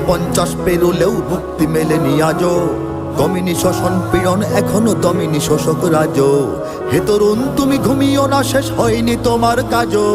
50 পেরোলেও মুক্তি মেলেনি আজও, কমিনি শোষণ পীড়ন এখনো দমিনি শোষক রাজ। হে তরুণ তুমি ঘুমিও না, শেষ হয়নি তোমার কাজও।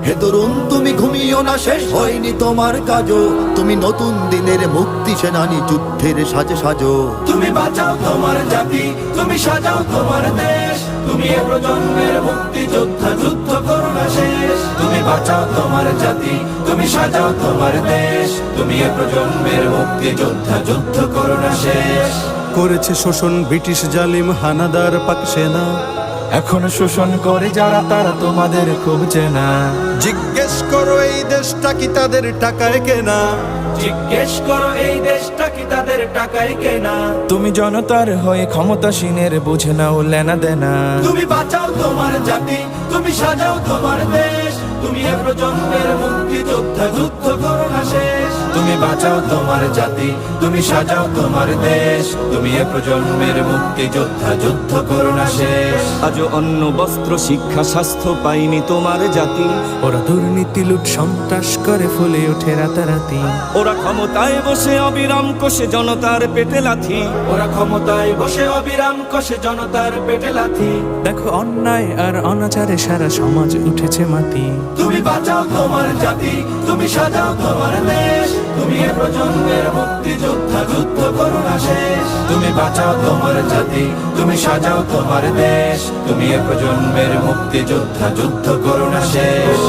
হে তরুণ তুমি ঘুমিও না, শেষ হয়নি তোমার কাজও। তুমি নতুন দিনের মুক্তি সেনানী, যুদ্ধের সাজে সাজো। তুমি বাঁচাও তোমার জাতি, তুমি সাজাও তোমার দেশ। তুমি এ প্রজন্মের মুক্তি যোদ্ধা, যুদ্ধ করো না শেষ। তুমি বাঁচাও তোমার জাতি, তুমি সাজাও তোমার দেশ। তুমি এ প্রজন্মের মুক্তি যোদ্ধা, যুদ্ধ করো না শেষ। করেছে শোষণ ব্রিটিশ জালিম হানাদার পাক সেনা, এখনো শোষণ করে যারা তারা তোমাদের খুব চেনা। জিজ্ঞেস করো এই দেশটা কি তাদের টাকায় কেনা। জিজ্ঞেস করো এই দেশটা কি তাদের টাকায় কেনা। তুমি জনতার হয়ে ক্ষমতাসীনের বুঝে নাও লেনা দেনা। তুমি বাঁচাও তোমার জাতি, তুমি সাজাও তোমার দেশ। তুমি এ প্রজন্মের মুক্তি যোদ্ধা, যুদ্ধ করো না শেষ। তুমি বাঁচাও তোমার জাতি, তুমি সাজাও তোমার দেশ। তুমি এ প্রজন্মের মুক্তি যোদ্ধা, যুদ্ধ করো না শেষ। আজও অন্ন বস্ত্র শিক্ষা স্বাস্থ্য পাইনি তোমার জাতি। ওরা দুর্নীতি লুট সন্ত্রাস করে ফুলে ওঠে রাতারাতি। ওরা ক্ষমতায় বসে অবিরাম কষে জনতার পেটে লাথি। ওরা ক্ষমতায় বসে অবিরাম কষে জনতার পেটে লাথি। দেখো অন্যায় আর অনাচারে সারা সমাজ উঠেছে মাতি। তুমি বাঁচাও তোমার জাতি, তুমি সাজাও তোমার দেশ। তুমি এ প্রজন্মের মুক্তি যোদ্ধা, যুদ্ধ করো না শেষ। তুমি বাঁচাও তোমার জাতি, তুমি সাজাও তোমার দেশ। তুমি এ প্রজন্মের মুক্তি যোদ্ধা, যুদ্ধ করো না শেষ।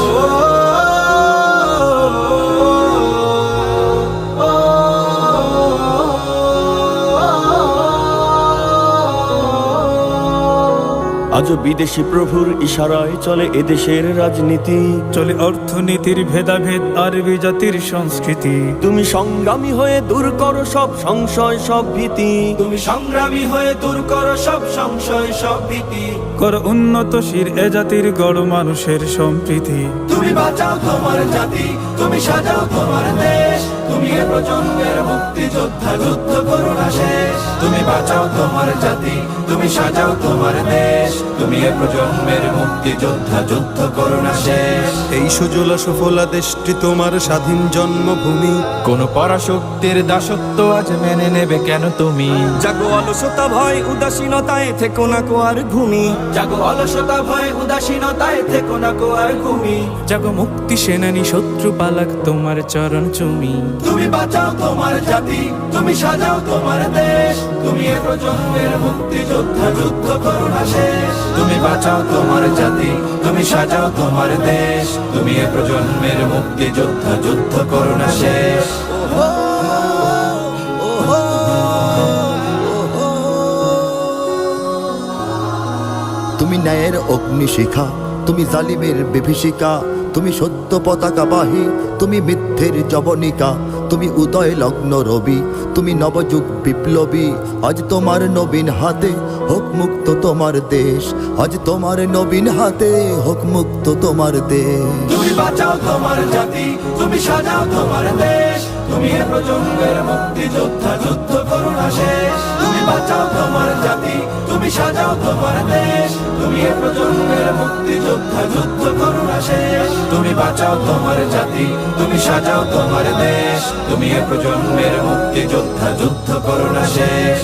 আজও বিদেশি প্রভুর ইশারায় চলে এদেশের রাজনীতি। চলে অর্থনীতির ভেদাভেদ আর বিজাতির সংস্কৃতি। তুমি সংগ্রামী হয়ে দূর করো সব সংশয় সব ভীতি। তুমি সংগ্রামী হয়ে দূর করো সব সংশয় সব ভীতি। কর উন্নতশীল এ জাতির গড় মানুষের সম্প্রীতি। তুমি বাঁচাও তোমার জাতি, তুমি সাজাও তোমার দেশ। তুমি এ প্রজন্মের মুক্তি যোদ্ধা, যুদ্ধ করো না শেষ। তুমি বাঁচাও তোমার জাতি, তুমি সাজাও তোমার দেশ। তুমি এ প্রজন্মের মুক্তি যোদ্ধা, যুদ্ধ করো না শেষ। এই সুজলা সুফলা দেশটি তোমার স্বাধীন জন্মভূমি। কোন পরাশক্তির দাসত্ব আজ মেনে নেবে কেন তুমি? জাগো অলসতা ভয় উদাসীনতায় থেকো না কো আর ঘুমি। জাগো অলসতা ভয় উদাসীনতায় থেকো না কো আর ঘুমি। জাগো মুক্তি সেনানী শত্রু পালাক তোমার চরণ চুমি। তুমি বাঁচাও তোমার জাতি, তুমি সাজাও তোমার দেশ। তুমি এ প্রজন্মের মুক্তি যোদ্ধা, যুদ্ধ করো না শেষ। তুমি বাঁচাও তোমার জাতি, তুমি সাজাও তোমার দেশ। তুমি এ প্রজন্মের মুক্তি যোদ্ধা, যুদ্ধ করো না শেষ। তুমি ন্যায়ের অগ্নিশিখা, তুমি জালিমের বিভীষিকা। তুমি সত্য পতাকা বাহী, তুমি মিথ্যের জবনিকা। তুমি উদয় লগ্ন রবি, তুমি নবযুগ বিপ্লবী। আজ তোমার নবীন হাতে হোক মুক্ত তোমার দেশ। আজ তোমার নবীন হাতে হোক মুক্ত তোমার দেশ। তুমি বাঁচাও তোমার জাতি, তুমি সাজাও তোমার দেশ। তুমি এ প্রজন্মের মুক্তি যোদ্ধা, যুদ্ধ করো না শেষ। তুমি বাঁচাও তোমার জাতি, তুমি সাজাও তোমার দেশ। তুমি এ প্রজন্মের মুক্তি যোদ্ধা, যুদ্ধ করো না শেষ। তুমি বাঁচাও তোমার জাতি, তুমি সাজাও তোমার দেশ। তুমি এ প্রজন্মের মুক্তি যোদ্ধা, যুদ্ধ করো না শেষ।